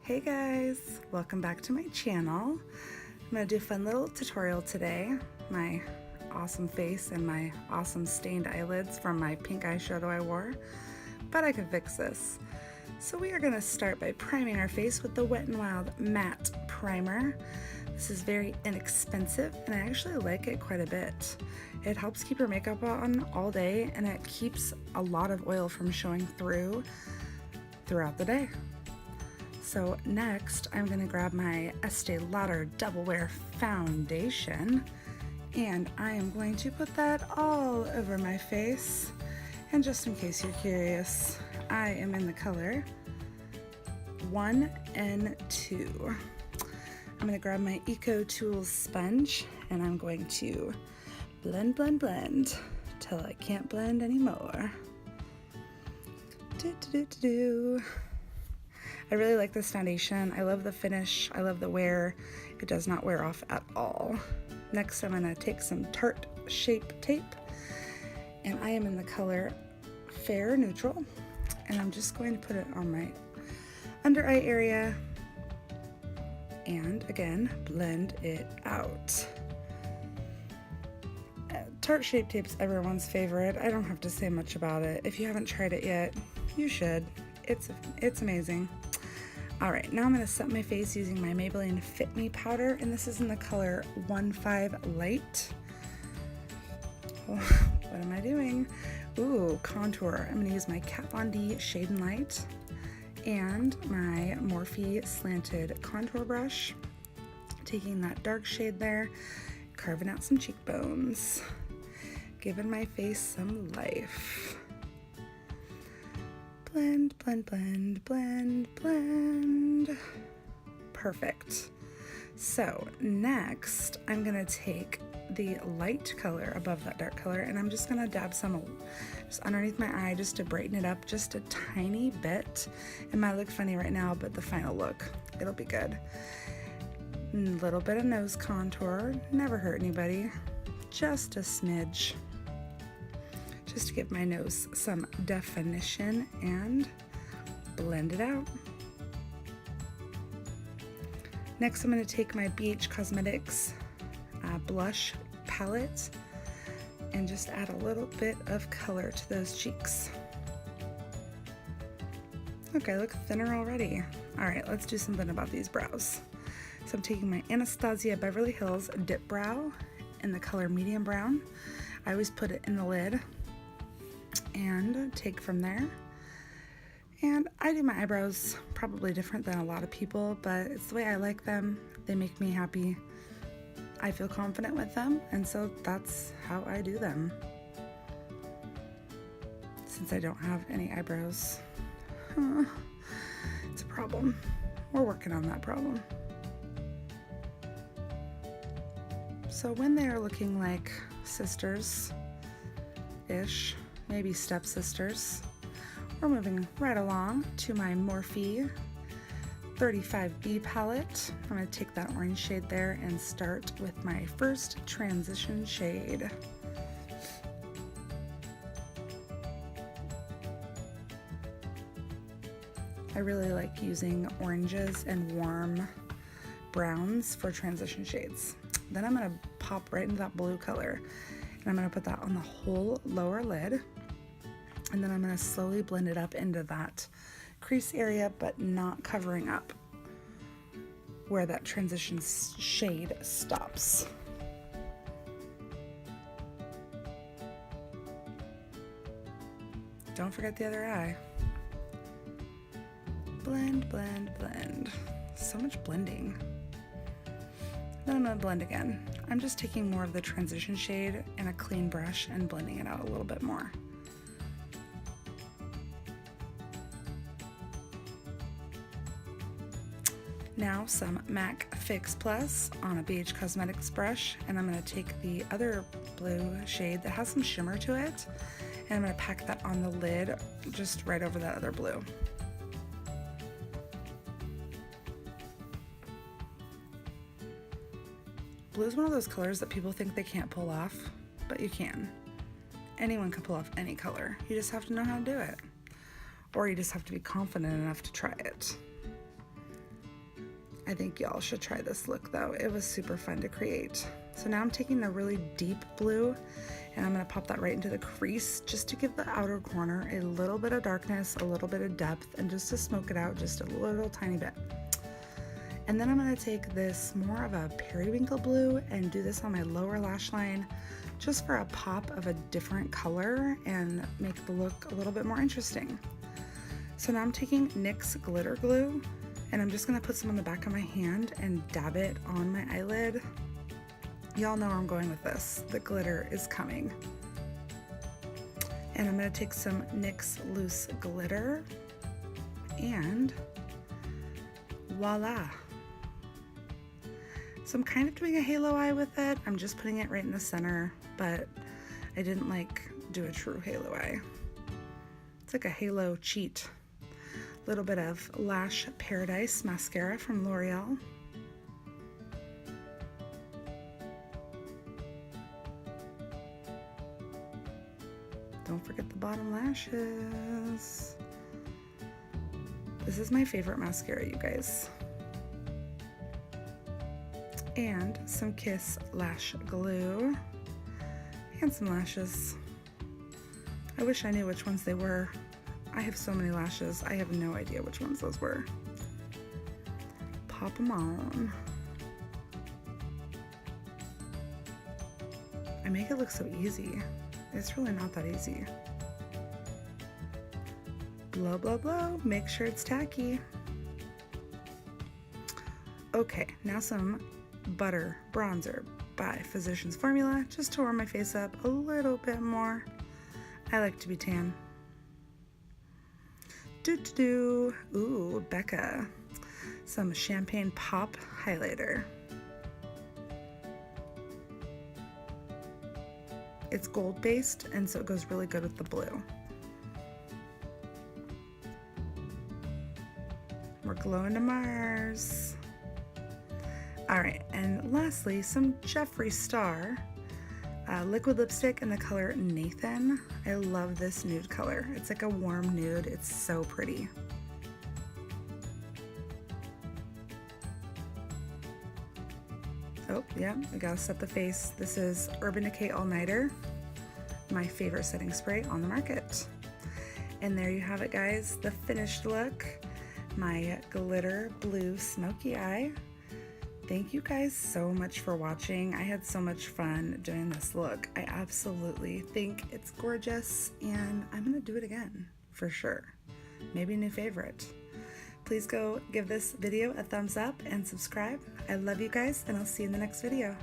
Hey guys, welcome back to my channel. I'm gonna do a fun little tutorial today. My awesome face and my awesome stained eyelids from my pink eyeshadow I wore, but I can fix this. So we are gonna start by priming our face with the Wet n Wild Matte Primer. This is very inexpensive and I actually like it quite a bit. It helps keep your makeup on all day and it keeps a lot of oil from showing throughout the day. So next, I'm gonna grab my Este Lauder Double Wear Foundation, and I am going to put that all over my face. And just in case you're curious, I am in the color 1N2. I'm gonna grab my Eco Tools sponge, and I'm going to blend, blend, blend, till I can't blend anymore. I really like this foundation. I love the finish. I love the wear. It does not wear off at all. Next, I'm gonna take some Tarte Shape Tape, and I am in the color Fair Neutral, and I'm just going to put it on my under eye area, and again, blend it out. Tarte Shape Tape's everyone's favorite. I don't have to say much about it. If you haven't tried it yet, you should. It's amazing. All right, now I'm gonna set my face using my Maybelline Fit Me powder, and this is in the color 15 Light. Oh, what am I doing? Ooh, contour. I'm gonna use my Kat Von D Shade and Light and my Morphe Slanted Contour Brush, taking that dark shade there, carving out some cheekbones, giving my face some life. Blend, blend, blend, blend, blend. Perfect. So next, I'm gonna take the light color above that dark color, and I'm just gonna dab some just underneath my eye just to brighten it up just a tiny bit. It might look funny right now, but the final look, it'll be good. A little bit of nose contour, never hurt anybody. Just a smidge. Just to give my nose some definition and blend it out. Next, I'm going to take my BH Cosmetics blush palette and just add a little bit of color to those cheeks. Okay, look thinner already. All right, let's do something about these brows. So I'm taking my Anastasia Beverly Hills Dip Brow in the color medium brown. I always put it in the lid and take from there. And I do my eyebrows probably different than a lot of people, but it's the way I like them. They make me happy. I feel confident with them, and so that's how I do them. Since I don't have any eyebrows, it's a problem. We're working on that problem. So when they're looking like sisters-ish, maybe stepsisters, we're moving right along to my Morphe 35B palette. I'm going to take that orange shade there and start with my first transition shade. I really like using oranges and warm browns for transition shades. Then I'm going to pop right into that blue color, and I'm going to put that on the whole lower lid. And then I'm going to slowly blend it up into that crease area, but not covering up where that transition shade stops. Don't forget the other eye. Blend, blend, blend. So much blending. Then I'm going to blend again. I'm just taking more of the transition shade in a clean brush and blending it out a little bit more. Now some MAC Fix Plus on a BH Cosmetics brush, and I'm going to take the other blue shade that has some shimmer to it, and I'm going to pack that on the lid just right over that other blue. Blue is one of those colors that people think they can't pull off, but you can. Anyone can pull off any color. You just have to know how to do it. Or you just have to be confident enough to try it. I think y'all should try this look though. It was super fun to create. So now I'm taking a really deep blue and I'm gonna pop that right into the crease just to give the outer corner a little bit of darkness, a little bit of depth, and just to smoke it out just a little tiny bit. And then I'm gonna take this more of a periwinkle blue and do this on my lower lash line just for a pop of a different color and make the look a little bit more interesting. So now I'm taking NYX glitter glue and I'm just gonna put some on the back of my hand and dab it on my eyelid. Y'all know where I'm going with this. The glitter is coming. And I'm gonna take some NYX loose glitter and voila. So I'm kind of doing a halo eye with it. I'm just putting it right in the center, but I didn't like do a true halo eye. It's like a halo cheat. Little bit of Lash Paradise mascara from L'Oreal. Don't forget the bottom lashes. This is my favorite mascara, you guys. And some Kiss Lash Glue. And some lashes. I wish I knew which ones they were. I have so many lashes, I have no idea which ones those were. Pop them on. I make it look so easy. It's really not that easy. Blow, blow, blow. Make sure it's tacky. Okay, now some Butter Bronzer by Physicians Formula, just to warm my face up a little bit more. I like to be tan. Ooh, Becca. Some Champagne Pop highlighter. It's gold based, and so it goes really good with the blue. We're glowing to Mars. All right, and lastly, some Jeffree Star liquid lipstick in the color Nathan. I love this nude color. It's like a warm nude. It's so pretty. Oh, yeah, I gotta set the face. This is Urban Decay All Nighter, my favorite setting spray on the market. And there you have it, guys, the finished look. My glitter blue smoky eye. Thank you guys so much for watching. I had so much fun doing this look. I absolutely think it's gorgeous and I'm gonna do it again for sure. Maybe a new favorite. Please go give this video a thumbs up and subscribe. I love you guys and I'll see you in the next video.